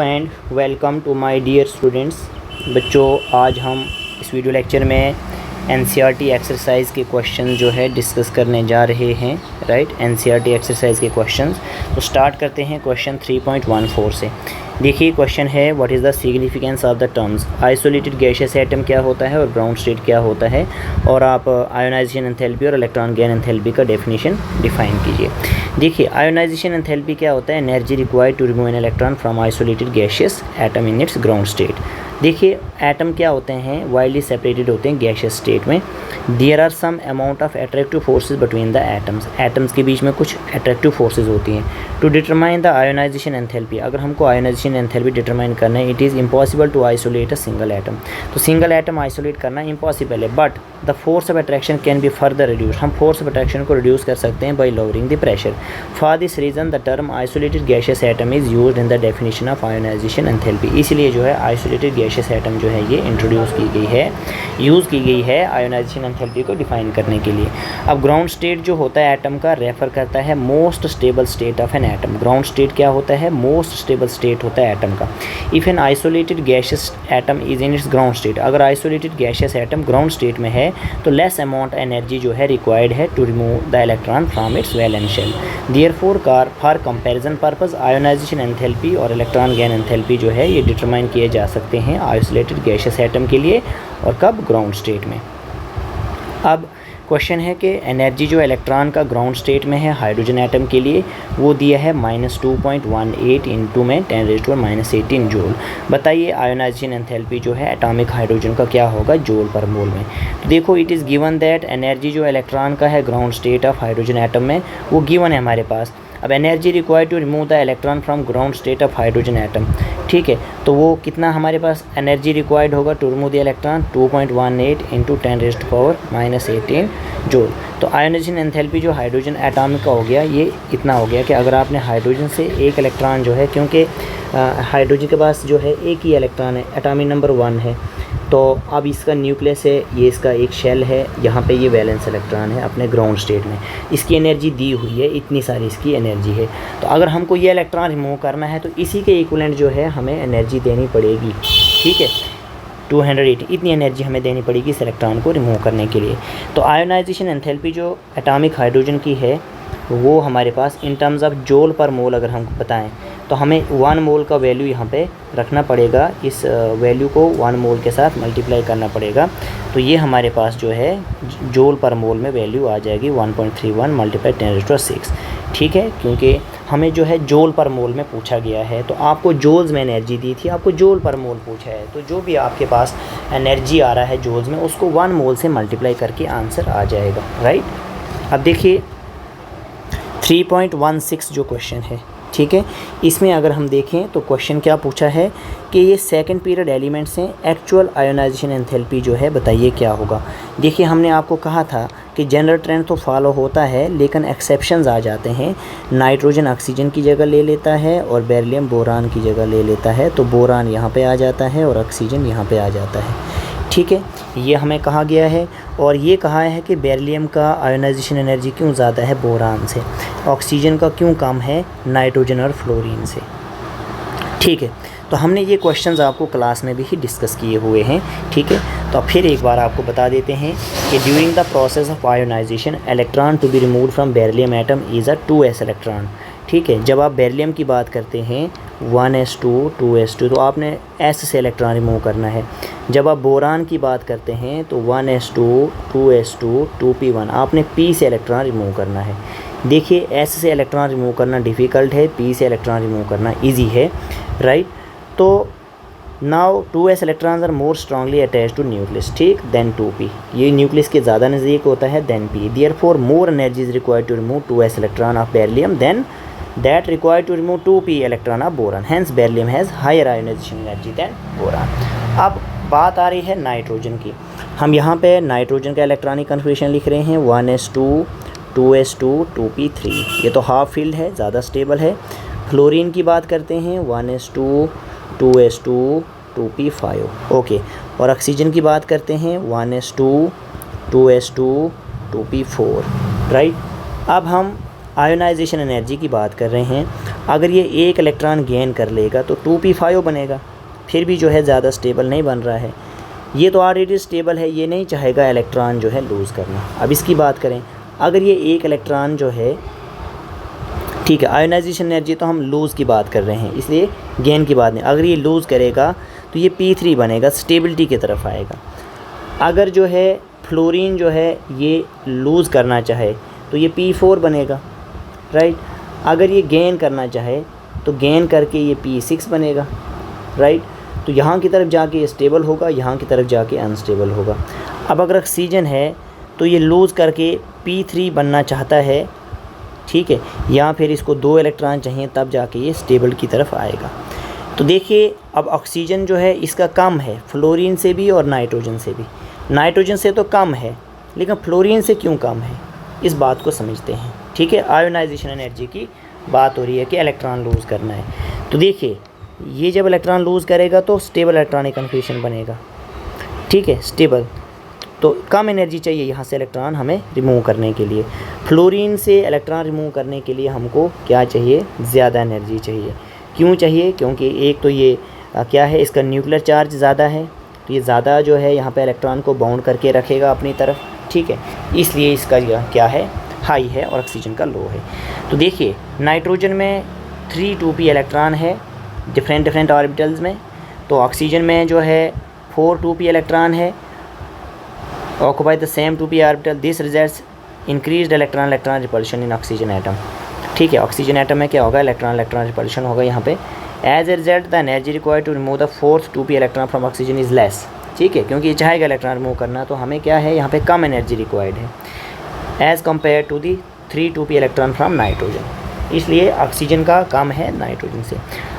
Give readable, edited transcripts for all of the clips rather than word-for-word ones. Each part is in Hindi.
And welcome to my dear students. बच्चों, आज हम इस वीडियो लेक्चर में एनसीईआरटी एक्सरसाइज के क्वेश्चन जो है डिस्कस करने जा रहे हैं। राइट, एनसीईआरटी एक्सरसाइज के क्वेश्चंस। तो स्टार्ट करते हैं क्वेश्चन 3.14 से। देखिए, क्वेश्चन है what is the significance of the terms isolated gaseous atom क्या होता है और ग्राउंड स्टेट क्या होता है, और आप आयोनाइजेशन एंथैल्पी और इलेक्ट्रॉन गेन एंथैल्पी का डेफिनेशन डिफाइन कीजिए। देखिए, आयोनाइजेशन एंथैल्पी क्या होता है? Energy required to remove an electron from isolated gaseous atom in its ground state. देखिए, एटम क्या होते हैं? वाइडली सेपरेटेड होते हैं गैसियस स्टेट में। There are some amount of attractive forces between the atoms. Atoms के बीच में कुछ अट्रैक्टिव फोर्सेज होती हैं। To determine the ionization enthalpy, अगर हमको आयोनाइजेशन एंथैल्पी डिटरमाइन करना है, it is impossible to isolate a single atom. तो सिंगल एटम आइसोलेट करना इम्पॉसिबल है, but the force of attraction can be further reduce. हम फोर्स ऑफ अट्रैक्शन को रिड्यूस कर सकते हैं by lowering the pressure. For this reason the term isolated gaseous atom is used in the definition of ionization enthalpy. इसलिए जो है आइसोलेटेड गैसियस एटम जो है ये इंट्रोड्यूस की गई है, यूज़ की गई है आयोनाइजेशन एंथैल्पी को डिफाइन करने के लिए। अब ग्राउंड स्टेट जो होता है एटम का, रेफर करता है most stable state of an atom. Ground state क्या होता है? मोस्ट स्टेबल स्टेट होता है एटम का। If an isolated gaseous atom is in its ground state, अगर isolated gaseous atom ground state में है तो लेस अमाउंट एनर्जी जो है रिक्वायर्ड है to remove the electron from its valence shell. Therefore for comparison purpose ionization enthalpy और इलेक्ट्रॉन गेन एंथैल्पी जो है ये डिटरमाइन किए जा सकते हैं आइसोलेटेड गैसियस एटम के लिए, और कब? ग्राउंड स्टेट में। अब क्वेश्चन है कि एनर्जी जो इलेक्ट्रॉन का ग्राउंड स्टेट में है हाइड्रोजन एटम के लिए वो दिया है -2.18 इंटू में 10⁻⁻18 जूल। बताइए आयोनाइजेशन एंथैल्पी जो है एटॉमिक हाइड्रोजन का क्या होगा जूल पर मोल में। तो देखो, it is given that energy जो इलेक्ट्रॉन का है ground state of hydrogen atom में वो गिवन है हमारे पास। अब energy required to remove the electron from ground state of hydrogen atom, ठीक है, तो वो कितना हमारे पास एनर्जी रिक्वायर्ड होगा to remove the electron? 2.18 into 10⁻⁻18 joule. तो आयोनाइजेशन एंथैल्पी जो हाइड्रोजन एटॉमिक का हो गया ये इतना हो गया कि अगर आपने हाइड्रोजन से एक इलेक्ट्रॉन जो है, क्योंकि हाइड्रोजन के पास जो है एक ही इलेक्ट्रॉन है, एटॉमिक नंबर 1 है, तो अब इसका न्यूक्लियस है, ये इसका एक शेल है, यहाँ पे ये वैलेंस इलेक्ट्रॉन है अपने ग्राउंड स्टेट में। इसकी एनर्जी दी हुई है, इतनी सारी इसकी एनर्जी है। तो अगर हमको ये इलेक्ट्रॉन रिमूव करना है तो इसी के इक्विवेलेंट जो है हमें एनर्जी देनी पड़ेगी, ठीक है, 280 इतनी एनर्जी हमें देनी पड़ेगी इस इलेक्ट्रॉन को रिमूव करने के लिए। तो आयोनाइजेशन एंथैल्पी जो एटॉमिक हाइड्रोजन की है वो हमारे पास इन टर्म्स ऑफ जूल पर मोल अगर हमको बताएं तो हमें 1 मोल का वैल्यू यहाँ पे रखना पड़ेगा, इस वैल्यू को 1 मोल के साथ मल्टीप्लाई करना पड़ेगा। तो ये हमारे पास जो है जूल पर मोल में वैल्यू आ जाएगी 1.31 मल्टीप्लाई 10⁻⁶, ठीक है, क्योंकि हमें जो है जूल पर मोल में पूछा गया है। तो आपको जूल्स में एनर्जी दी थी, आपको जूल पर मोल पूछा है, तो जो भी आपके पास एनर्जी आ रहा है जूल्स में उसको 1 मोल से मल्टीप्लाई करके आंसर आ जाएगा। राइट, अब देखिए 3.16 जो क्वेश्चन है, ठीक है, इसमें अगर हम देखें तो क्वेश्चन क्या पूछा है कि ये सेकंड पीरियड एलिमेंट्स हैं, एक्चुअल आयोनाइजेशन एंथैल्पी जो है बताइए क्या होगा। देखिए, हमने आपको कहा था कि जनरल ट्रेंड तो फॉलो होता है लेकिन एक्सेप्शंस आ जाते हैं। नाइट्रोजन ऑक्सीजन की जगह ले लेता है और बेरिलियम बोरान की जगह ले लेता है, तो बोरान यहाँ पे आ जाता है और ऑक्सीजन यहाँ पे आ जाता है, ठीक है, ये हमें कहा गया है। और ये कहा है कि बेरिलियम का आयोनाइजेशन एनर्जी क्यों ज़्यादा है बोरान से, ऑक्सीजन का क्यों कम है नाइट्रोजन और फ्लोरीन से, ठीक है। तो हमने ये क्वेश्चंस आपको क्लास में भी ही डिस्कस किए हुए हैं, ठीक है। तो फिर एक बार आपको बता देते हैं कि during the process of ionization electron to be removed from beryllium atom is a 2s electron, ठीक है। जब आप बेरिलियम की बात करते हैं 1s2 2s2 तो आपने s से इलेक्ट्रॉन रिमूव करना है। जब आप बोरान की बात करते हैं तो 1s2 2s2 2p1 आपने p से इलेक्ट्रॉन रिमूव करना है। देखिए, s से इलेक्ट्रॉन रिमूव करना डिफ़िकल्ट है, p से इलेक्ट्रॉन रिमूव करना ईजी है, राइट। तो now 2s electrons are more strongly attach to nucleus, ठीक, देन 2p, ये न्यूक्लियस के ज़्यादा नज़दीक होता है then p। Therefore more energy is required to remove 2s electron of beryllium than that required to remove 2p electron of boron, hence beryllium has higher ionization energy than boron। अब बात आ रही है नाइट्रोजन की। हम यहाँ पे नाइट्रोजन का इलेक्ट्रॉनिक कन्फिग्रेशन लिख रहे हैं 1s2 2s2 2p3, ये तो हाफ फील्ड है, ज़्यादा स्टेबल है। फ्लोरीन की बात करते हैं 1s2 2s2 2p5, ओके। और ऑक्सीजन की बात करते हैं 1s2 2s2 2p4, राइट। अब हम आयोनाइजेशन एनर्जी की बात कर रहे हैं। अगर ये एक इलेक्ट्रॉन गेन कर लेगा तो 2p5 बनेगा, फिर भी जो है ज़्यादा स्टेबल नहीं बन रहा है। ये तो ऑलरेडी स्टेबल है, ये नहीं चाहेगा इलेक्ट्रॉन जो है लूज़ करना। अब इसकी बात करें, अगर ये एक इलेक्ट्रॉन जो है, ठीक है, आयोनाइजेशन एनर्जी तो हम लूज़ की बात कर रहे हैं, इसलिए गेन की बात नहीं। अगर ये लूज़ करेगा तो ये p3 बनेगा, स्टेबिलिटी की तरफ आएगा। अगर जो है फ्लोरीन जो है ये लूज़ करना चाहे तो ये p4 बनेगा, राइट। अगर ये गेन करना चाहे तो गेन करके ये p6 बनेगा, राइट। तो यहाँ की तरफ जाके ये स्टेबल होगा, यहाँ की तरफ जाके अनस्टेबल होगा। अब अगर ऑक्सीजन है तो ये लूज़ करके p3 बनना चाहता है, ठीक है, या फिर इसको 2 इलेक्ट्रॉन चाहिए, तब जाके ये स्टेबल की तरफ आएगा। तो देखिए अब ऑक्सीजन जो है इसका कम है फ्लोरीन से भी और नाइट्रोजन से भी। नाइट्रोजन से तो कम है, लेकिन फ्लोरीन से क्यों कम है, इस बात को समझते हैं, ठीक है। आयोनाइजेशन एनर्जी की बात हो रही है कि इलेक्ट्रॉन लूज़ करना है। तो देखिए ये जब इलेक्ट्रॉन लूज़ करेगा तो स्टेबल इलेक्ट्रॉनिक कन्फिग्रेशन बनेगा, ठीक है, स्टेबल। तो कम एनर्जी चाहिए यहाँ से इलेक्ट्रॉन हमें रिमूव करने के लिए। फ्लोरीन से इलेक्ट्रॉन रिमूव करने के लिए हमको क्या चाहिए, ज़्यादा एनर्जी चाहिए। क्यों चाहिए, क्योंकि एक तो ये क्या है, इसका न्यूक्लियर चार्ज ज़्यादा है, तो ये ज़्यादा जो है यहाँ पे इलेक्ट्रॉन को बाउंड करके रखेगा अपनी तरफ, ठीक है, इसलिए इसका क्या है, हाई है, और ऑक्सीजन का लो है। तो देखिए नाइट्रोजन में 3 2p इलेक्ट्रॉन है डिफरेंट ऑर्बिटल्स में, तो ऑक्सीजन में जो है 4 2p इलेक्ट्रॉन है, occupy the same 2p orbital. This results increased electron repulsion in oxygen atom, ठीक है। ऑक्सीजन एटम में क्या होगा, इलेक्ट्रॉन रिपल्शन होगा यहाँ पे। As a result the energy required to remove the 4th 2p electron from oxygen is less, ठीक है, क्योंकि ये चाहेगा इलेक्ट्रॉन रिमूव करना, तो हमें क्या है यहाँ पे कम एनर्जी रिक्वायर्ड है as compare to the 3 2p electron from nitrogen, इसलिए ऑक्सीजन का कम है नाइट्रोजन से।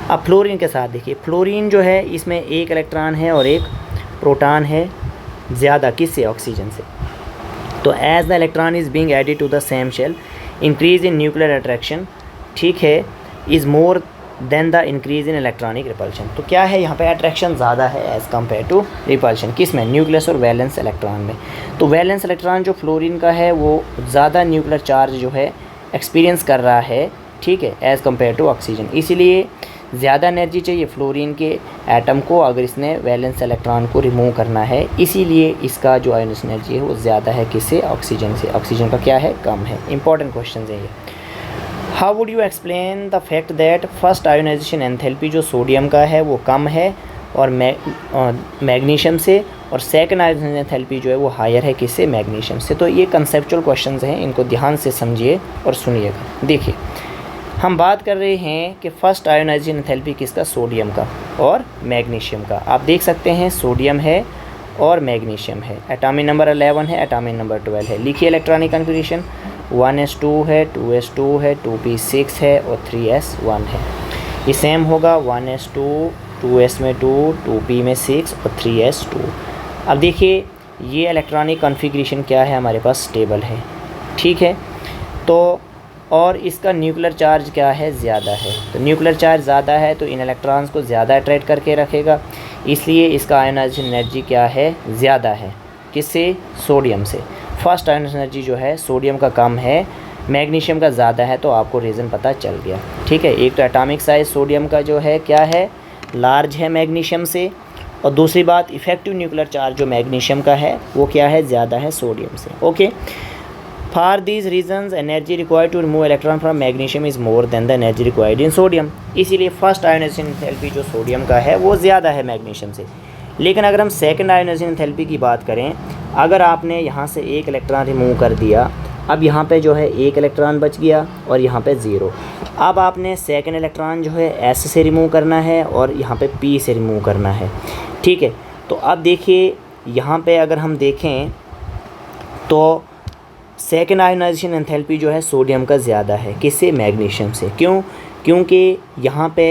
अब फ्लोरीन के साथ देखिए, फ्लोरीन जो है इसमें एक इलेक्ट्रॉन है और एक प्रोटॉन है ज़्यादा, किससे, ऑक्सीजन से। तो as the electron is being added to the same shell, increase in nuclear attraction, ठीक है, is more than the increase in electronic repulsion. तो क्या है यहाँ पे, अट्रैक्शन ज़्यादा है एज़ कम्पेयर टू रिपल्शन, किस में, न्यूक्लियस और वैलेंस इलेक्ट्रॉन में। तो वैलेंस इलेक्ट्रॉन जो फ्लोरीन का है वो ज़्यादा न्यूक्लियर चार्ज जो है एक्सपीरियंस कर रहा है, ठीक है, एज़ कम्पेयर टू ऑक्सीजन, इसीलिए ज़्यादा एनर्जी चाहिए फ्लोरीन के एटम को अगर इसने वैलेंस इलेक्ट्रॉन को रिमूव करना है, इसीलिए इसका जो आयोनाइजेशन एनर्जी है वो ज़्यादा है, किससे, ऑक्सीजन से। ऑक्सीजन का क्या है, कम है। इंपॉर्टेंट क्वेश्चन है ये। How would you explain the fact that first ionization enthalpy जो सोडियम का है वो कम है और मैग्नीशियम से, और सेकंड आयोनाइजेशन एंथैल्पी जो है वो हायर है, किससे, मैग्नीशियम से। तो ये कंसेप्चुअल क्वेश्चंस हैं, इनको ध्यान से समझिए और सुनिएगा। देखिए हम बात कर रहे हैं कि फर्स्ट आयोनाइजेशन एंथैल्पी किसका, सोडियम का और मैग्नीशियम का। आप देख सकते हैं सोडियम है और मैग्नीशियम है, एटॉमिक नंबर 11 है, एटॉमिक नंबर 12 है। लिखिए इलेक्ट्रॉनिक कन्फिग्रेशन, 1s2 है, 2s2 है, 2p6 है और 3s1 है। ये सेम होगा 1s2, 2s में 2, 2p में 6 और 3s2। अब देखिए ये इलेक्ट्रॉनिक कन्फिग्रेशन क्या है, हमारे पास स्टेबल है, ठीक है। तो और इसका न्यूक्लियर चार्ज क्या है, ज़्यादा है। तो न्यूक्लियर चार्ज ज़्यादा है तो इन इलेक्ट्रॉन्स को ज़्यादा अट्रैक्ट करके रखेगा, इसलिए इसका आयोनाइजेशन एनर्जी क्या है, ज़्यादा है, किससे, सोडियम से। फर्स्ट आयोनाइजेशन एनर्जी जो है सोडियम का कम है, मैग्नीशियम का ज़्यादा है, तो आपको रीज़न पता चल गया, ठीक है। एक तो एटॉमिक साइज़ सोडियम का जो है क्या है, लार्ज है मैग्नीशियम से, और दूसरी बात इफ़ेक्टिव न्यूक्लियर चार्ज जो मैग्नीशियम का है वो क्या है, ज़्यादा है सोडियम से, okay. For these reasons energy required to remove electron from magnesium is more than the energy required in sodium, इसीलिए फर्स्ट आयोनाइजेशन एंथैल्पी जो सोडियम का है वो ज़्यादा है मैग्नीशियम से। लेकिन अगर हम सेकंड आयोनाइजेशन एंथैल्पी की बात करें, अगर आपने यहाँ से एक इलेक्ट्रॉन रिमूव कर दिया, अब यहाँ पे जो है एक इलेक्ट्रॉन बच गया और यहाँ पे 0। अब आपने सेकंड इलेक्ट्रॉन जो है S से रिमूव करना है और यहाँ पे P से रिमूव करना है, ठीक है। तो अब देखिए यहाँ पे अगर हम देखें तो सेकंड आयोनाइजेशन एंथैल्पी जो है सोडियम का ज़्यादा है, किससे, मैग्नीशियम से। क्यों, क्योंकि यहाँ पे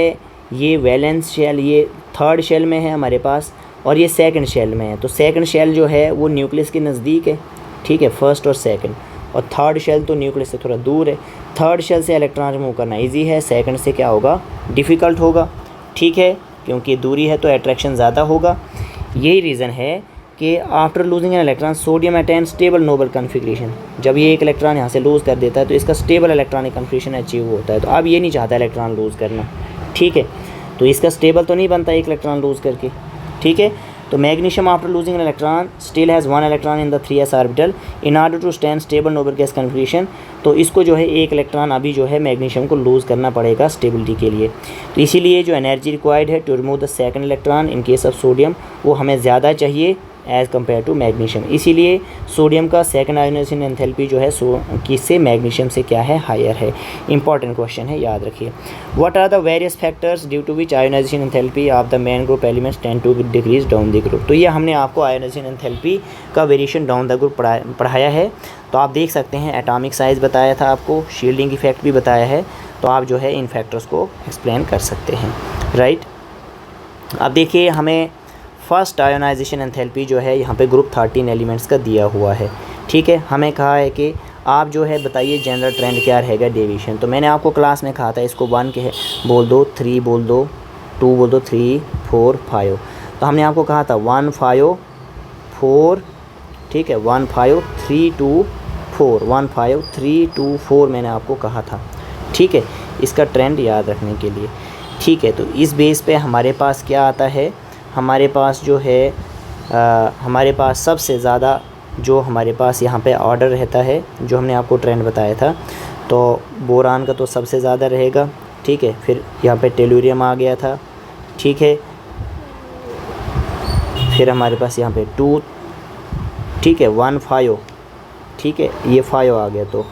ये वैलेंस शेल ये थर्ड शेल में है हमारे पास और ये सेकंड शेल में है। तो सेकंड शेल जो है वो न्यूक्लियस के नज़दीक है, ठीक है, फर्स्ट और सेकंड, और थर्ड शेल तो न्यूक्लियस से थोड़ा दूर है। थर्ड शेल से इलेक्ट्रॉन रिमूव करना इजी है, सेकंड से क्या होगा, डिफ़िकल्ट होगा, ठीक है, क्योंकि दूरी है तो अट्रैक्शन ज़्यादा होगा। यही रीज़न है कि after losing an electron sodium attain stable noble configuration. जब ये एक इलेक्ट्रॉन यहाँ से लूज़ कर देता है तो इसका स्टेबल इलेक्ट्रॉनिक कन्फिग्रेशन अचीव होता है। तो अब ये नहीं चाहता इलेक्ट्रॉन लूज़ करना, ठीक है, तो इसका स्टेबल तो नहीं बनता एक इलेक्ट्रॉन लूज़ करके, ठीक है। तो magnesium after losing an electron still has 1 electron in the 3s orbital in order to stand stable noble gas configuration. तो इसको जो है एक इलेक्ट्रॉन अभी जो है मैग्नीशियम को लूज़ करना पड़ेगा स्टेबिलिटी के लिए। तो इसीलिए जो एनर्जी रिक्वायर्ड है to remove the second electron in case of sodium वो हमें ज़्यादा चाहिए एज़ कम्पेयर टू मैग्नीशियम। इसीलिए सोडियम का सेकंड आयोनाइजेशन एंथैल्पी जो है किससे मैग्नीशियम से क्या है, हायर है। इंपॉर्टेंट क्वेश्चन है, याद रखिए। What are the various factors due to which ionization enthalpy of the main group elements tend to decrease down the group. तो ये हमने आपको आयोनाइजेशन एंथैल्पी का वेरिएशन डाउन द ग्रुप पढ़ाया है। तो आप देख सकते हैं एटॉमिक साइज़ बताया था आपको, शील्डिंग इफेक्ट भी बताया है। तो आप जो है इन फैक्टर्स को एक्सप्लेन कर सकते हैं, राइट। अब देखिए हमें फर्स्ट आयोनाइजेशन एंथैल्पी जो है यहाँ पे ग्रुप 13 एलिमेंट्स का दिया हुआ है, ठीक है। हमें कहा है कि आप जो है बताइए जनरल ट्रेंड क्या रहेगा डेविएशन। तो मैंने आपको क्लास में कहा था इसको 1 के बोल दो, 3 बोल दो, 2 बोल दो, 3 4 5। तो हमने आपको कहा था 1 5 4, ठीक है, 1 5 3 2 4, 1 5 3 2 4 मैंने आपको कहा था, ठीक है, इसका ट्रेंड याद रखने के लिए, ठीक है। तो इस बेस पे हमारे पास क्या आता है, हमारे पास जो है हमारे पास सबसे ज़्यादा जो हमारे पास यहाँ पे ऑर्डर रहता है जो हमने आपको ट्रेंड बताया था, तो बोरान का तो सबसे ज़्यादा रहेगा, ठीक है। फिर यहाँ पे टेलुरियम आ गया था, ठीक है। फिर हमारे पास यहाँ पे 2, ठीक है, 1 5, ठीक है, ये 5 आ गया। तो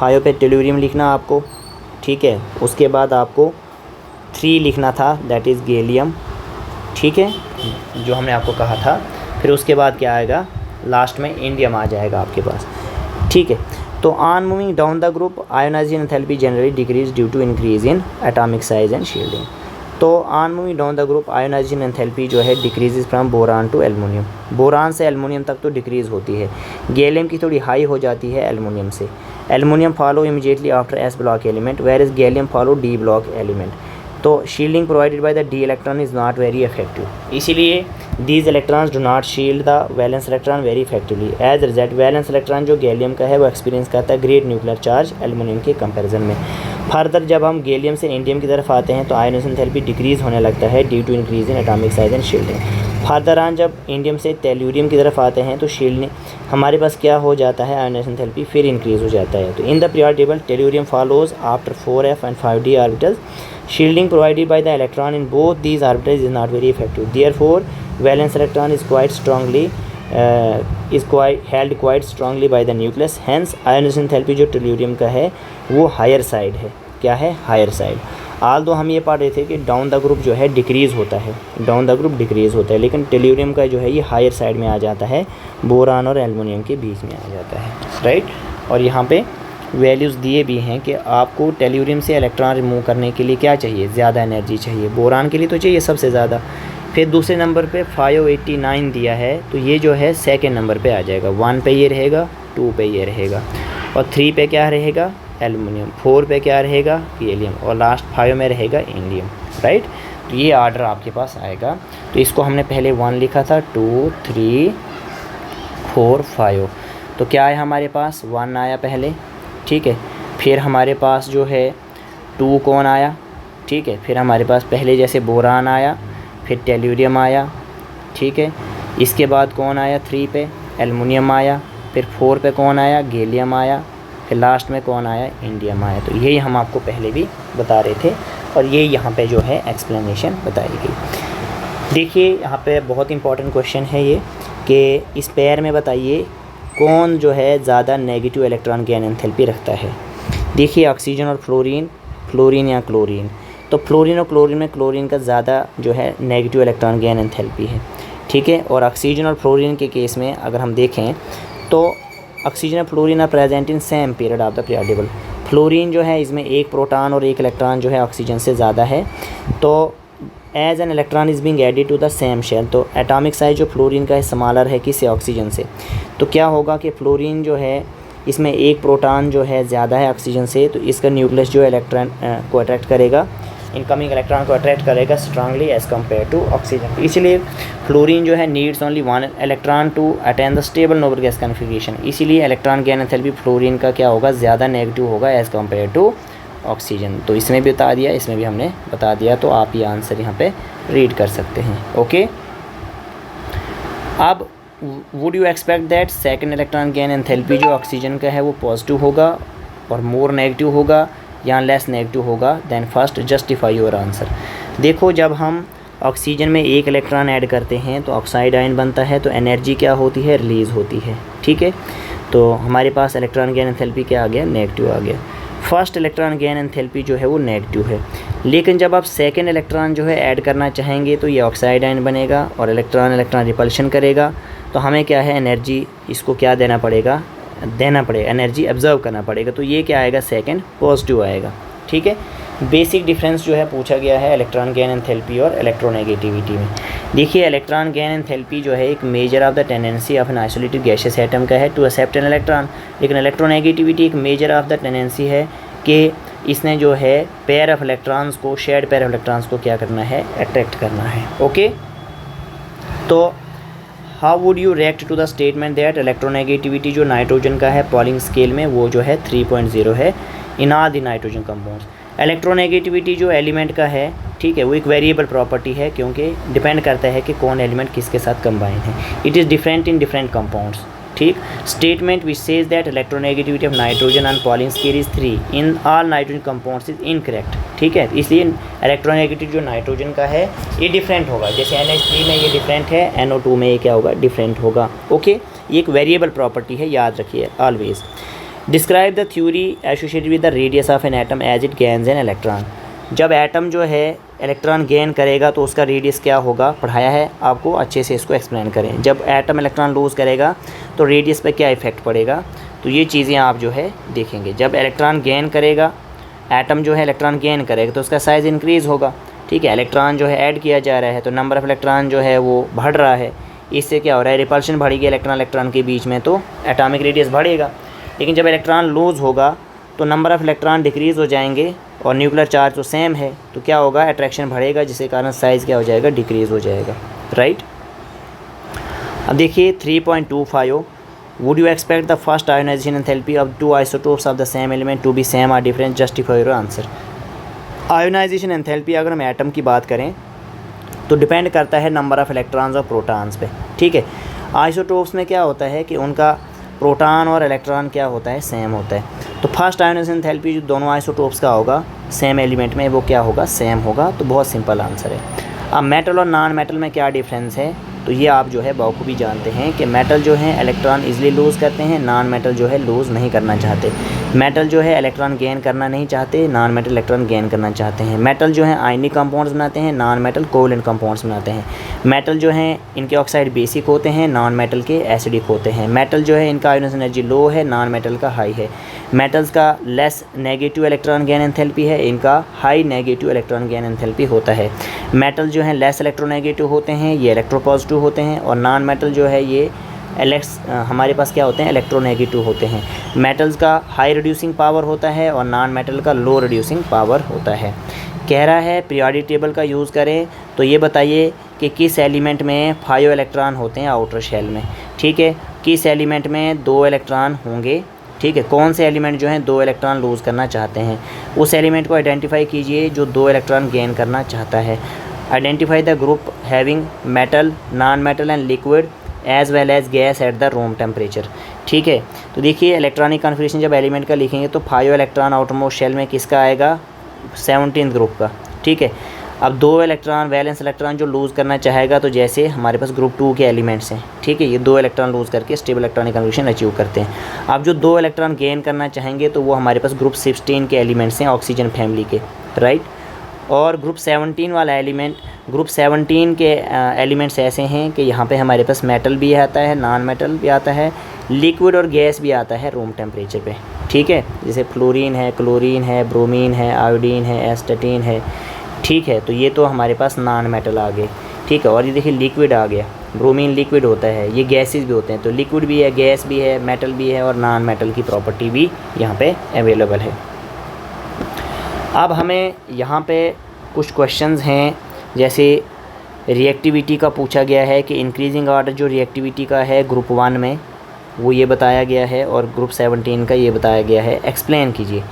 5 पे टेलुरियम लिखना आपको, ठीक है। उसके बाद आपको 3 लिखना था, दैट इज़ गैलियम, ठीक है, जो हमने आपको कहा था। फिर उसके बाद क्या आएगा, लास्ट में इंडियम आ जाएगा आपके पास, ठीक है। तो on moving down the group ionization enthalpy generally decrease due to increase in atomic size and shielding. तो on moving down the group ionization enthalpy जो है decreases from boron to aluminium. Boron से एल्युमिनियम तक तो डिक्रीज़ होती है, गैलियम की थोड़ी हाई हो जाती है एल्युमिनियम से। Aluminium follow immediately after s block element where is gallium follow d block element. तो shielding provided by the d electron is not very effective. इसीलिए these electrons do not shield the valence electron very effectively. As result valence electron जो गैलियम का है वो एक्सपीरियंस करता है ग्रेट न्यूक्लियर चार्ज एल्युमिनियम के कंपैरिजन में। फर्दर जब हम गैलियम से इंडियम की तरफ आते हैं तो आयोनाइजेशन एंथैल्पी डिक्रीज़ होने लगता है due to increase in atomic size and shielding. Further on जब इंडियम से टेलुरियम की तरफ आते हैं तो शील्डिंग हमारे पास क्या हो जाता है, आयोनाइजेशन एंथैल्पी फिर इंक्रीज़ हो जाता है। तो in the periodic table tellurium follows after 4f and 5d orbitals. Shielding provided by the electron in both these orbitals is not very effective. Therefore, valence electron is held quite strongly by the nucleus. Hence, ionization enthalpy जो टेलुरियम का है वो हायर साइड है। क्या है, हायर साइड। आल्दो हम ये पढ़ रहे थे कि डाउन द ग्रुप जो है डिक्रीज़ होता है, डाउन द ग्रुप डिक्रीज़ होता है, लेकिन टेलुरियम का जो है ये हायर साइड में आ जाता है, बोरान और एल्युमिनियम के बीच में आ जाता है, राइट। और यहाँ पे वैल्यूज़ दिए भी हैं कि आपको टेलुरियम से इलेक्ट्रॉन रिमूव करने के लिए क्या चाहिए, ज़्यादा एनर्जी चाहिए। बोरान के लिए तो चाहिए सबसे ज़्यादा। फिर दूसरे नंबर पे 589 दिया है, तो ये जो है सेकंड नंबर पे आ जाएगा। 1 पे ये रहेगा, 2 पे ये रहेगा, और 3 पे क्या रहेगा, एल्युमिनियम। 4 पे क्या रहेगा, गैलियम, और लास्ट 5 में रहेगा इंडियम, राइट। तो ये आर्डर आपके पास आएगा। तो इसको हमने पहले 1 लिखा था, 2 3 4 5। तो क्या है हमारे पास, 1 आया पहले, ठीक है। फिर हमारे पास जो है 2 कौन आया, ठीक है। फिर हमारे पास पहले जैसे बोरान आया, फिर टेलुरियम आया, ठीक है। इसके बाद कौन आया, 3 पे एल्युमिनियम आया, फिर 4 पे कौन आया, गैलियम आया, फिर लास्ट में कौन आया, इंडियम आया। तो यही हम आपको पहले भी बता रहे थे, और ये यहाँ पे जो है एक्सप्लेनेशन बताई गई। देखिए यहाँ पे बहुत इंपॉर्टेंट क्वेश्चन है ये, कि इस पेयर में बताइए कौन जो है ज़्यादा नेगेटिव इलेक्ट्रॉन गेन एंथैल्पी रखता है। देखिए ऑक्सीजन और फ्लोरीन, फ्लोरीन या क्लोरीन। तो फ्लोरीन और क्लोरीन में क्लोरीन का ज़्यादा जो है नेगेटिव इलेक्ट्रॉन गेन एंथैल्पी है, ठीक है। और ऑक्सीजन और फ्लोरीन के केस में अगर हम देखें तो ऑक्सीजन और fluorine are present in same period of the periodic table. Fluorine जो है इसमें एक प्रोटॉन और एक इलेक्ट्रॉन जो है ऑक्सीजन से ज़्यादा है। तो as an electron is being added to the same shell, तो एटॉमिक साइज जो फ्लोरीन का है स्मॉलर है किससे, ऑक्सीजन से। तो क्या होगा कि फ्लोरीन जो है इसमें एक प्रोटॉन जो है ज़्यादा है ऑक्सीजन से, तो इसका न्यूक्लियस जो इलेक्ट्रॉन को अट्रैक्ट करेगा इनकमिंग इलेक्ट्रॉन को अट्रैक्ट करेगा strongly as compare to oxygen. इसलिए फ्लोरीन जो है needs only 1 electron to attain the stable noble gas configuration. इसीलिए इलेक्ट्रॉन गेन एंथैल्पी फ्लोरीन का क्या होगा, ज़्यादा नेगेटिव होगा एज़ कम्पेयर टू ऑक्सीजन। तो इसमें भी बता दिया, इसमें भी हमने बता दिया, तो आप ये आंसर यहाँ पे रीड कर सकते हैं। ओके, अब would you expect that second electron gain enthalpy जो ऑक्सीजन का है वो पॉजिटिव होगा और मोर नेगेटिव होगा या लेस नेगेटिव होगा than first, justify your answer. देखो, जब हम ऑक्सीजन में एक इलेक्ट्रॉन ऐड करते हैं तो ऑक्साइड आयन बनता है, तो एनर्जी क्या होती है, रिलीज़ होती है। ठीक है, तो हमारे पास इलेक्ट्रॉन गेन एंथैल्पी क्या आ गया, नेगेटिव आ गया। फर्स्ट इलेक्ट्रॉन गेन एंथैल्पी जो है वो नेगेटिव है, लेकिन जब आप सेकंड इलेक्ट्रॉन जो है ऐड करना चाहेंगे तो ये ऑक्साइड आयन बनेगा और इलेक्ट्रॉन रिपल्शन करेगा। तो हमें क्या है, एनर्जी इसको क्या देना पड़ेगा, एनर्जी ऑब्जर्व करना पड़ेगा। तो ये क्या आएगा, सेकंड पॉजिटिव आएगा। ठीक है, बेसिक डिफरेंस जो है पूछा गया है इलेक्ट्रॉन गेन एंथैल्पी और इलेक्ट्रोनेगेटिविटी में। देखिए, इलेक्ट्रॉन गेन एंथैल्पी जो है एक measure of the tendency of an isolated gaseous atom का है टू एक्सेप्ट एन इलेक्ट्रॉन, लेकिन इलेक्ट्रोनेगेटिविटी एक मेजर ऑफ द टेंडेंसी है कि इसने जो है पेयर ऑफ इलेक्ट्रॉन्स को, शेयर्ड पेयर ऑफ इलेक्ट्रॉन्स को क्या करना है, अट्रैक्ट करना है। ओके, तो how would you react to the statement that electronegativity जो नाइट्रोजन का है पॉलिंग स्केल में वो जो है 3.0 है in all the nitrogen compounds. Electronegativity जो एलिमेंट का है, ठीक है, वो एक वेरिएबल प्रॉपर्टी है क्योंकि डिपेंड करता है कि कौन एलिमेंट किसके साथ कंबाइन है। It is different in different compounds. ठीक, statement which says that electronegativity of nitrogen on Pauling scale is 3 in all nitrogen compounds is incorrect. ठीक है, इसलिए इलेक्ट्रोनेगेटिव जो नाइट्रोजन का है ये डिफरेंट होगा, जैसे NH3 में ये डिफरेंट है, NO2 में ये क्या होगा, डिफरेंट होगा। ओके, ये एक वेरिएबल प्रॉपर्टी है, याद रखिए always. Describe the theory associated with the radius of an atom as it gains an electron. जब एटम जो है इलेक्ट्रॉन गेन करेगा तो उसका रेडियस क्या होगा, पढ़ाया है आपको, अच्छे से इसको एक्सप्लेन करें। जब एटम इलेक्ट्रॉन लूज़ करेगा तो रेडियस पे क्या इफेक्ट पड़ेगा, तो ये चीज़ें आप जो है देखेंगे। जब इलेक्ट्रॉन गेन करेगा, एटम जो है इलेक्ट्रॉन गेन करेगा तो उसका साइज़ इंक्रीज़ होगा। ठीक है, इलेक्ट्रॉन जो है ऐड किया जा रहा है तो नंबर ऑफ़ इलेक्ट्रॉन जो है वो बढ़ रहा है, इससे क्या हो रहा है, रिपल्शन बढ़ेगी इलेक्ट्रॉन के बीच में, तो एटॉमिक रेडियस बढ़ेगा। लेकिन जब इलेक्ट्रॉन लूज़ होगा तो नंबर ऑफ़ इलेक्ट्रॉन डिक्रीज़ हो जाएंगे और न्यूक्लियर चार्ज तो सेम है, तो क्या होगा, अट्रैक्शन बढ़ेगा, जिसके कारण साइज़ क्या हो जाएगा, डिक्रीज़ हो जाएगा। राइट, अब देखिए 3.25, would you expect the first ionization enthalpy of 2 isotopes of the same element to be same और different, justify your answer. Ionization enthalpy अगर हम एटम की बात करें तो डिपेंड करता है नंबर ऑफ़ इलेक्ट्रॉन्स और प्रोटॉन्स पे। ठीक है, आइसोटोप्स में क्या होता है कि उनका प्रोटॉन और इलेक्ट्रॉन क्या होता है, सेम होता है। तो फर्स्ट आयोनाइजेशन एंथैल्पी जो दोनों आइसोटोप्स का होगा सेम एलिमेंट में, वो क्या होगा, सेम होगा। तो बहुत सिंपल आंसर है। अब मेटल और नॉन मेटल में क्या डिफरेंस है, तो ये आप जो है बखूबी जानते हैं कि मेटल जो है इलेक्ट्रॉन इजीली लूज़ करते हैं, नॉन मेटल जो है लूज़ नहीं करना चाहते। मेटल जो है इलेक्ट्रॉन गेन करना नहीं चाहते, नॉन मेटल इलेक्ट्रॉन गेन करना चाहते हैं। मेटल जो है आयनिक कंपाउंड्स बनाते हैं, नॉन मेटल कोवलेंट कंपाउंड्स बनाते हैं। मेटल जो है इनके ऑक्साइड बेसिक होते हैं, नॉन मेटल के एसिडिक होते हैं। मेटल जो है इनका आयोनाइजेशन एनर्जी लो है, नॉन मेटल का हाई है। मेटल्स का less negative electron gain enthalpy है, इनका high negative electron gain enthalpy होता है। मेटल जो है लेस इलेक्ट्रोनेगेटिव होते हैं, ये इलेक्ट्रोपॉजिटिव होते हैं, और नॉन मेटल जो है ये हमारे पास क्या होते हैं, इलेक्ट्रोनेगेटिव होते हैं। मेटल्स का हाई रिड्यूसिंग पावर होता है और नॉन मेटल का लो रिड्यूसिंग पावर होता है। कह रहा है पीरियोडिक टेबल का यूज़ करें, तो ये बताइए कि किस एलिमेंट में 5 इलेक्ट्रॉन होते हैं आउटर शेल में। ठीक है, किस एलिमेंट में 2 इलेक्ट्रॉन होंगे। ठीक है, कौन से एलिमेंट जो हैं 2 इलेक्ट्रॉन लूज़ करना चाहते हैं, उस एलिमेंट को आइडेंटिफाई कीजिए जो 2 इलेक्ट्रॉन गेन करना चाहता है। Identify the group having metal, non metal and liquid as well as gas at the room temperature. ठीक है, तो देखिए इलेक्ट्रॉनिक कॉन्फ़िगरेशन जब एलिमेंट का लिखेंगे तो 5 इलेक्ट्रॉन आउटरमोस्ट शेल में किसका आएगा, 17th ग्रुप का। ठीक है, अब 2 इलेक्ट्रॉन वैलेंस इलेक्ट्रॉन जो लूज़ करना चाहेगा, तो जैसे हमारे पास ग्रुप 2 के एलिमेंट्स हैं। ठीक है, ये 2 इलेक्ट्रॉन लूज़ करके स्टेबल इलेक्ट्रॉनिक कन्फिगरेशन अचीव करते हैं। अब जो 2 इलेक्ट्रॉन गेन करना चाहेंगे तो वो हमारे पास ग्रुप 16 के एलिमेंट्स हैं ऑक्सीजन फैमिली के। राइट, और ग्रुप 17 वाला एलिमेंट, ग्रुप 17 के एलिमेंट्स ऐसे हैं कि यहाँ पे हमारे पास मेटल भी आता है, नॉन मेटल भी आता है, लिक्विड और गैस भी आता है रूम टेम्परेचर पे। ठीक है, जैसे फ्लोरीन है, क्लोरीन है, ब्रोमीन है, आयोडीन है, एस्टेटीन है। ठीक है, तो ये तो हमारे पास नॉन मेटल आ गए। ठीक है, और ये देखिए लिक्विड आ गया, ब्रोमीन लिक्विड होता है, ये गैसेस भी होते हैं। तो लिक्विड भी है, गैस भी है, मेटल भी है, और नॉन मेटल की प्रॉपर्टी भी यहाँ पे अवेलेबल है। अब हमें यहाँ पे कुछ क्वेश्चंस हैं, जैसे रिएक्टिविटी का पूछा गया है कि इंक्रीजिंग ऑर्डर जो रिएक्टिविटी का है ग्रुप 1 में वो ये बताया गया है और ग्रुप 17 का ये बताया गया है, एक्सप्लेन कीजिए।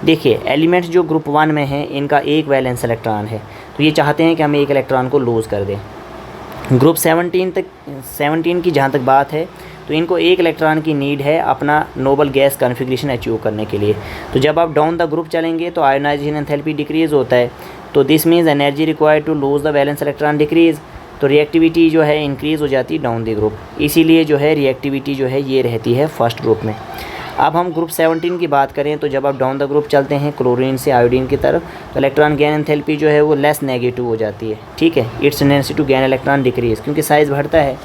देखिए एलिमेंट्स जो ग्रुप 1 में हैं इनका एक वैलेंस इलेक्ट्रॉन है, तो ये चाहते हैं कि हम एक इलेक्ट्रॉन को लूज़ कर दें। ग्रुप 17 की जहाँ तक बात है तो इनको एक इलेक्ट्रॉन की नीड है अपना नोबल गैस कॉन्फ़िगरेशन अचीव करने के लिए। तो जब आप डाउन द ग्रुप चलेंगे तो आयोनाइजेशन एंथैल्पी डिक्रीज़ होता है, तो this means energy required to lose the valence electron decrease, तो रिएक्टिविटी जो है इंक्रीज़ हो जाती है डाउन द ग्रुप, इसीलिए जो है रिएक्टिविटी जो है ये रहती है फर्स्ट ग्रुप में। अब हम ग्रुप 17 की बात करें तो जब आप डाउन द ग्रुप चलते हैं क्लोरीन से आयोडीन की तरफ तो इलेक्ट्रॉन गेन एंथैल्पी जो है वो लेस नेगेटिव हो जाती है, ठीक है। Its tendency to gain electron decrease, क्योंकि साइज़ बढ़ता है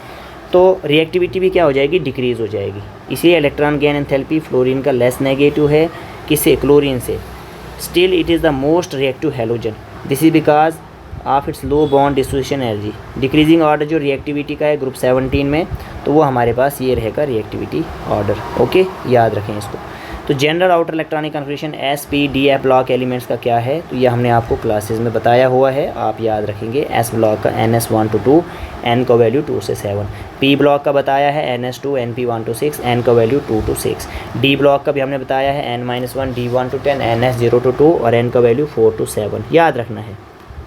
तो रिएक्टिविटी भी क्या हो जाएगी, डिक्रीज़ हो जाएगी। इसलिए इलेक्ट्रॉन गेन एंथैल्पी फ्लोरीन का लेस नेगेटिव है, किससे, क्लोरीन से। Still it is the most reactive halogen, this is because of its low bond distribution energy. Decreasing order जो रिएक्टिविटी का है ग्रुप 17 में तो वो हमारे पास ये रहेगा रिएक्टिविटी ऑर्डर, ओके, याद रखें इसको। तो general outer electronic configuration S-P-D-F block elements का क्या है, तो ये हमने आपको क्लासेस में बताया हुआ है, आप याद रखेंगे। S ब्लॉक का NS1 to 2, N का वैल्यू 2 से 7। P ब्लॉक का बताया है NS2 NP1 to 6, N का वैल्यू 2 to 6। D ब्लॉक का भी हमने बताया है N-1 D1 to 10, NS0 to 2 और N का वैल्यू 4 to 7, याद रखना है,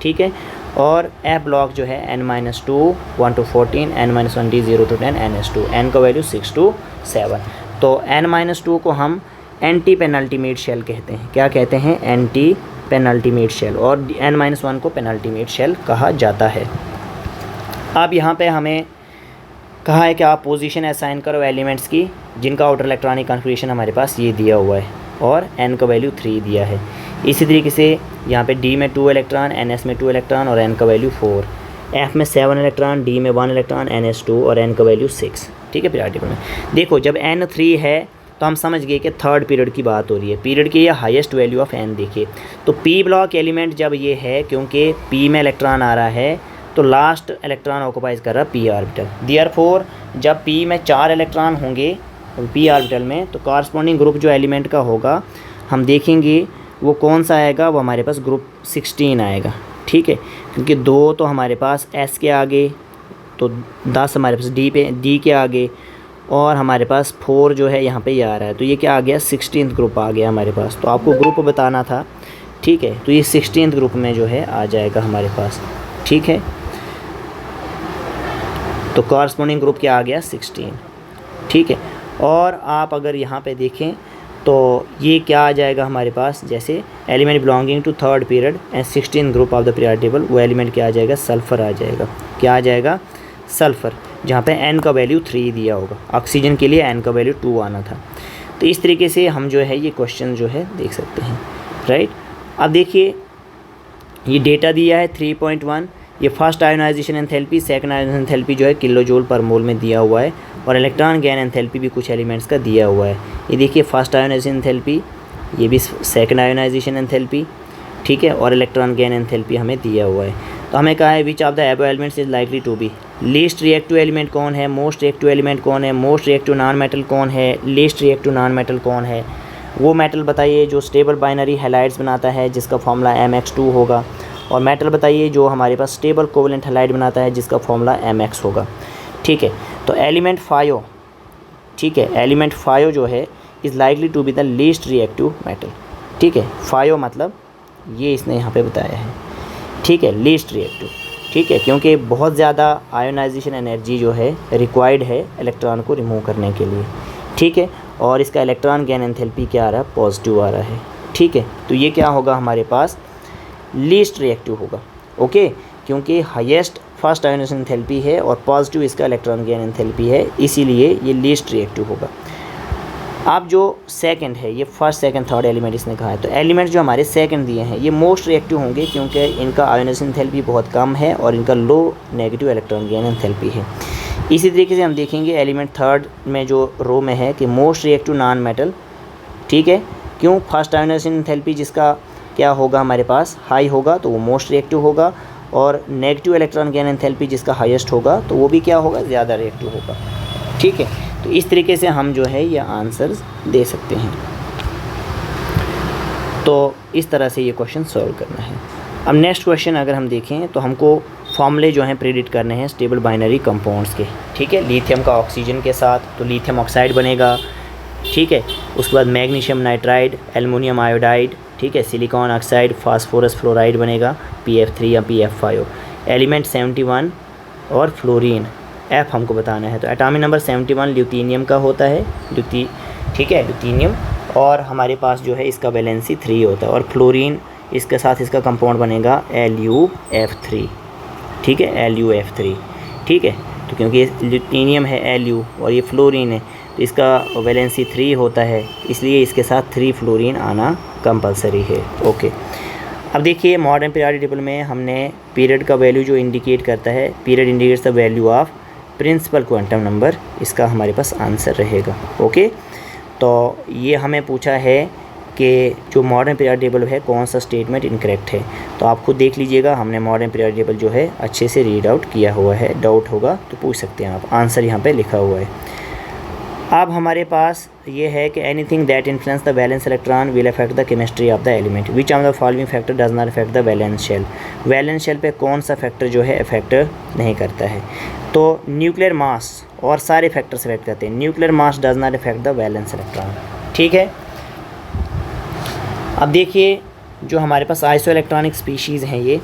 ठीक है। और F ब्लॉक जो है N-2 1 to 14, N-1 D0 to 10, NS2, N का वैल्यू 6 to 7। तो N-2 को हम एंटी पेनल्टीमेट शेल कहते हैं, क्या कहते हैं, एंटी पेनल्टीमेट शेल, और N-1 को पेनल्टीमेट शेल कहा जाता है। अब यहाँ पे हमें कहा है कि आप पोजीशन असाइन करो एलिमेंट्स की जिनका आउटर इलेक्ट्रॉनिक कॉन्फ़िगरेशन हमारे पास ये दिया हुआ है और N का वैल्यू 3 दिया है। इसी तरीके से यहाँ पे D में 2 इलेक्ट्रॉन, NS में 2 इलेक्ट्रॉन और N का वैल्यू 4, F में 7 इलेक्ट्रॉन, D में 1 इलेक्ट्रॉन, NS2 और N का वैल्यू 6, ठीक है। पीरियड टेबल में देखो जब N 3 है तो हम समझ गए कि थर्ड पीरियड की बात हो रही है, पीरियड की या हाईएस्ट वैल्यू ऑफ N देखिए। तो P ब्लॉक एलिमेंट जब ये है, क्योंकि P में इलेक्ट्रॉन आ रहा है तो लास्ट इलेक्ट्रॉन ऑक्यूपाइज कर रहा है P ऑर्बिटल। देयरफॉर जब P में 4 इलेक्ट्रॉन होंगे P ऑर्बिटल में तो कॉरस्पॉन्डिंग ग्रुप जो एलिमेंट का होगा हम देखेंगे वो कौन सा आएगा, वो हमारे पास ग्रुप 16 आएगा, ठीक है। क्योंकि 2 तो हमारे पास S के आगे, तो 10 हमारे पास D के आगे, और हमारे पास 4 जो है यहाँ पे ये आ रहा है, तो ये क्या आ गया, 16th ग्रुप आ गया हमारे पास। तो आपको ग्रुप बताना था, ठीक है, तो ये 16th ग्रुप में जो है आ जाएगा हमारे पास, ठीक है। तो कॉरस्पॉन्डिंग ग्रुप क्या आ गया, 16, ठीक है। और आप अगर यहाँ पे देखें तो ये क्या आ जाएगा हमारे पास, जैसे element belonging to third period and 16th group of the period table, वो एलिमेंट क्या आ जाएगा, सल्फ़र आ जाएगा। क्या आ जाएगा, सल्फ़र, जहाँ पे N का वैल्यू 3 दिया होगा। ऑक्सीजन के लिए N का वैल्यू 2 आना था। तो इस तरीके से हम जो है ये क्वेश्चन जो है देख सकते हैं, राइट। अब देखिए ये डेटा दिया है 3.1, ये first ionization enthalpy, second ionization enthalpy जो है किलो जूल पर मोल में दिया हुआ है, और इलेक्ट्रॉन गेन एंथैल्पी भी कुछ एलिमेंट्स का दिया हुआ है। ये देखिए फर्स्ट आयोनाइजेशन एंथैल्पी, ये भी सेकंड आयोनाइजेशन एंथैल्पी, ठीक है, और इलेक्ट्रॉन गेन एंथैल्पी हमें दिया हुआ है। तो हमें कहा है which of the above elements is likely to be, least reactive element कौन है, मोस्ट रिएक्टिव एलिमेंट कौन है, मोस्ट रिएक्टिव नॉन मेटल कौन है, लीस्ट रिएक्टिव नॉन मेटल कौन है। वो मेटल बताइए जो स्टेबल बाइनरी हैलाइड्स बनाता है जिसका फॉर्मूला MX2 होगा, और मेटल बताइए जो हमारे पास स्टेबल कोवेलेंट हैलाइड बनाता है जिसका फॉर्मूला MX होगा, ठीक है। तो एलिमेंट 5, ठीक है, एलिमेंट 5 जो है is likely to be the least reactive metal, ठीक है। 5 मतलब ये इसने यहाँ पे बताया है, ठीक है, लीस्ट रिएक्टिव, ठीक है, क्योंकि बहुत ज़्यादा आयोनाइजेशन एनर्जी जो है रिक्वायर्ड है इलेक्ट्रॉन को रिमूव करने के लिए, ठीक है, और इसका इलेक्ट्रॉन गेन एंथैल्पी क्या आ रहा है, पॉजिटिव आ रहा है, ठीक है। तो ये क्या होगा हमारे पास, लीस्ट रिएक्टिव होगा, ओके, क्योंकि हाईएस्ट फर्स्ट आयोनाइजेशन एंथैल्पी है और पॉजिटिव इसका इलेक्ट्रॉन गेन एंथैल्पी है, इसीलिए ये लीस्ट रिएक्टिव होगा। अब जो सेकंड है, ये फर्स्ट सेकंड थर्ड एलिमेंट इसने कहा है, तो एलिमेंट जो हमारे सेकंड दिए हैं ये मोस्ट रिएक्टिव होंगे क्योंकि इनका आयोनाइजेशन एंथैल्पी बहुत कम है और इनका लो नेगेटिव इलेक्ट्रॉन गेन एंथैल्पी है। इसी तरीके से हम देखेंगे एलिमेंट थर्ड में जो रो में है कि मोस्ट रिएक्टिव नॉन मेटल, ठीक है, क्यों, फर्स्ट आयोनाइजेशन एंथैल्पी जिसका क्या होगा हमारे पास, हाई होगा तो वो मोस्ट रिएक्टिव होगा, और नेगेटिव इलेक्ट्रॉन गेन एंथैल्पी जिसका हाईएस्ट होगा तो वो भी क्या होगा, ज़्यादा रिएक्टिव होगा, ठीक है। तो इस तरीके से हम जो है ये आंसर्स दे सकते हैं। तो इस तरह से ये क्वेश्चन सॉल्व करना है। अब नेक्स्ट क्वेश्चन अगर हम देखें तो हमको फॉर्मूले जो हैं प्रेडिक्ट करने हैं स्टेबल बाइनरी कंपाउंड्स के, ठीक है। लिथियम का ऑक्सीजन के साथ तो लिथियम ऑक्साइड बनेगा, ठीक है। उसके बाद मैग्नीशियम नाइट्राइड, एल्युमिनियम आयोडाइड, ठीक है। सिलिकॉन ऑक्साइड, फास्फोरस फ्लोराइड बनेगा PF3 या PF5। एलिमेंट 71 और फ्लोरीन F हमको बताना है। तो एटॉमिक नंबर 71 ल्यूटीनियम का होता है, ठीक है, ल्यूटीनियम। और हमारे पास जो है इसका वैलेंसी 3 होता है। और फ्लोरीन इसके साथ इसका कंपाउंड बनेगा LuF3, ठीक है, LuF3, ठीक है। तो क्योंकि ये ल्यूटीनियम है Lu और ये फ्लोरीन है तो इसका वैलेंसी 3 होता है, इसलिए इसके साथ 3 फ्लोरीन आना कंपलसरी है। ओके, अब देखिए मॉडर्न पीरियोडिक टेबल में हमने पीरियड का वैल्यू जो इंडिकेट करता है, period indicates the value of principal quantum number, इसका हमारे पास आंसर रहेगा। ओके, तो ये हमें पूछा है कि जो मॉडर्न पीरियोडिक टेबल है कौन सा स्टेटमेंट इनकरेक्ट है। तो आप खुद देख लीजिएगा, हमने मॉडर्न पीरियोडिक टेबल जो है अच्छे से रीड आउट किया हुआ है। डाउट होगा तो पूछ सकते हैं आप, आंसर यहाँ पे लिखा हुआ है। अब हमारे पास ये है कि anything that influence the valence electron will affect the chemistry of the element, which of the following factor does not affect the valence shell. Valence shell पे कौन सा फैक्टर जो है अफेक्ट नहीं करता है। तो न्यूक्लियर मास और सारे फैक्टर्स अफेक्ट करते हैं। Nuclear mass does not affect the valence electron, ठीक है। अब देखिए जो हमारे पास आइसो इलेक्ट्रॉनिक स्पीशीज़ हैं ये,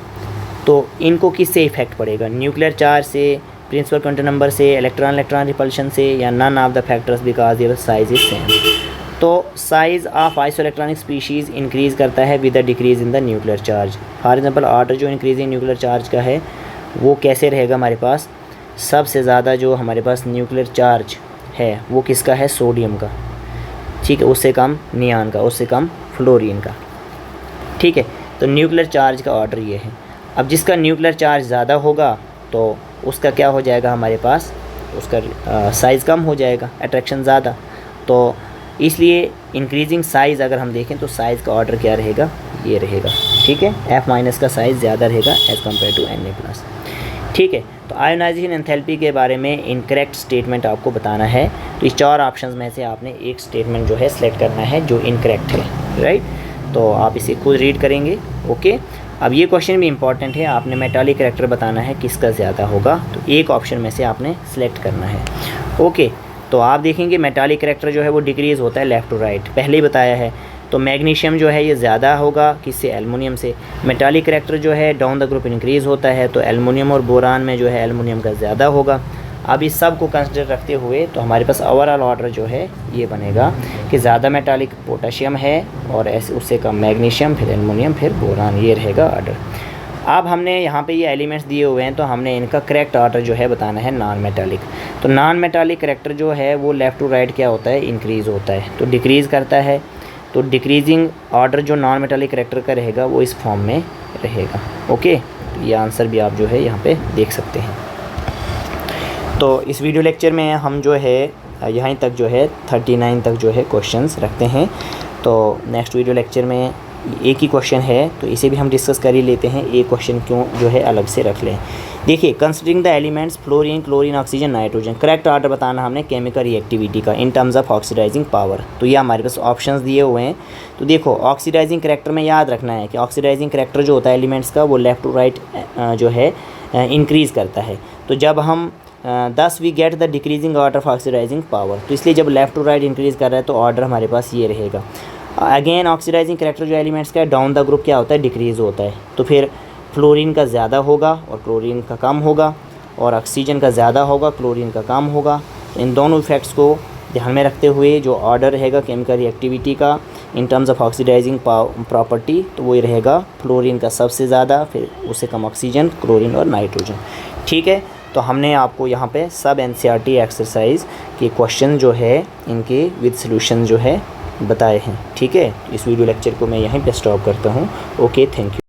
तो इनको किससे इफेक्ट पड़ेगा, न्यूक्लियर चार्ज से, प्रिंसिपल क्वांटम नंबर से, इलेक्ट्रॉन रिपल्शन से, या none of the factors because their size is same. तो size of isoelectronic species increase करता है with the decrease in the nuclear charge. For example order जो इंक्रीजिंग न्यूक्लियर चार्ज का है वो कैसे रहेगा हमारे पास, सबसे ज़्यादा जो हमारे पास न्यूक्लियर चार्ज है वो किसका है, सोडियम का, ठीक है। उससे कम नियान का, उससे कम फ्लोरीन का, ठीक है। तो न्यूक्लियर चार्ज का ऑर्डर ये है। अब जिसका न्यूक्लियर चार्ज ज़्यादा होगा तो उसका क्या हो जाएगा हमारे पास, उसका साइज़ कम हो जाएगा, अट्रैक्शन ज़्यादा। तो इसलिए इंक्रीजिंग साइज़ अगर हम देखें तो साइज़ का ऑर्डर क्या रहेगा, ये रहेगा, ठीक है। F- का साइज़ ज़्यादा रहेगा एज़ कम्पेयर टू Na+, ठीक है। तो आयोनाइजेशन एंथैल्पी के बारे में इनकरेक्ट स्टेटमेंट आपको बताना है। तो इस 4 ऑप्शंस में से आपने एक स्टेटमेंट जो है सिलेक्ट करना है जो इनकरेक्ट है, राइट। तो आप इसे खुद रीड करेंगे। ओके, अब ये क्वेश्चन भी इंपॉर्टेंट है, आपने मेटालिक करैक्टर बताना है किसका ज़्यादा होगा, तो एक ऑप्शन में से आपने सेलेक्ट करना है। ओके, तो आप देखेंगे मेटालिक करैक्टर जो है वो डिक्रीज़ होता है लेफ़्ट टू राइट, पहले ही बताया है। तो मैग्नीशियम जो है ये ज़्यादा होगा किससे, एल्युमिनियम से। मेटालिक करैक्टर जो है डाउन द ग्रुप इंक्रीज़ होता है, तो एल्युमिनियम और बोरान में जो है एल्युमिनियम का ज़्यादा होगा। अब इस सब को कंसिडर रखते हुए तो हमारे पास ओवरऑल ऑर्डर जो है ये बनेगा कि ज़्यादा मेटालिक पोटाशियम है और ऐसे उससे कम मैग्नीशियम, फिर एल्युमिनियम, फिर बोरान, ये रहेगा ऑर्डर। अब हमने यहाँ पे ये एलिमेंट्स दिए हुए हैं तो हमने इनका करेक्ट ऑर्डर जो है बताना है नॉन मेटालिक। तो नॉन मेटालिक करैक्टर जो है वो लेफ़्ट टू राइट क्या होता है, इंक्रीज़ होता है, तो डिक्रीज़ करता है। तो डिक्रीजिंग ऑर्डर जो नॉन मेटालिक करैक्टर का रहेगा वो इस फॉर्म में रहेगा। ओके, तो ये आंसर भी आप जो है यहाँ पे देख सकते हैं। तो इस वीडियो लेक्चर में हम जो है यहीं तक जो है 39 तक जो है क्वेश्चंस रखते हैं। तो नेक्स्ट वीडियो लेक्चर में एक ही क्वेश्चन है तो इसे भी हम डिस्कस कर ही लेते हैं, एक क्वेश्चन क्यों जो है अलग से रख लें। देखिए, considering the elements fluorine, chlorine, oxygen, nitrogen, correct order बताना हमने केमिकल रिएक्टिविटी का in terms of oxidizing power. तो ये हमारे पास ऑप्शंस दिए हुए हैं। तो देखो, ऑक्सीडाइजिंग करैक्टर में याद रखना है कि ऑक्सीडाइजिंग करैक्टर जो होता है एलिमेंट्स का वो लेफ़्ट टू राइट जो है इंक्रीज़ करता है। तो जब हम thus we get the decreasing order of oxidizing power, तो इसलिए जब लेफ़्ट टू राइट इंक्रीज़ कर रहा है तो ऑर्डर हमारे पास ये रहेगा। अगेन ऑक्सीडाइजिंग करैक्टर जो एलिमेंट्स का है डाउन द ग्रुप क्या होता है, डिक्रीज़ होता है। तो फिर फ्लोरीन का ज़्यादा होगा और क्लोरीन का कम होगा, और ऑक्सीजन का ज़्यादा होगा, क्लोरीन का कम होगा। तो इन दोनों इफेक्ट्स को ध्यान में रखते हुए जो ऑर्डर रहेगा केमिकल रिएक्टिविटी का in terms of oxidizing property, तो वो रहेगा फ्लोरीन का सबसे ज़्यादा, फिर उससे कम ऑक्सीजन, क्लोरीन और नाइट्रोजन। ठीक है, तो हमने आपको यहाँ पे सब एनसीईआरटी एक्सरसाइज के क्वेश्चन जो है इनके विद सॉल्यूशन जो है बताए हैं। ठीक है, इस वीडियो लेक्चर को मैं यहीं पे स्टॉप करता हूँ। Okay, thank you.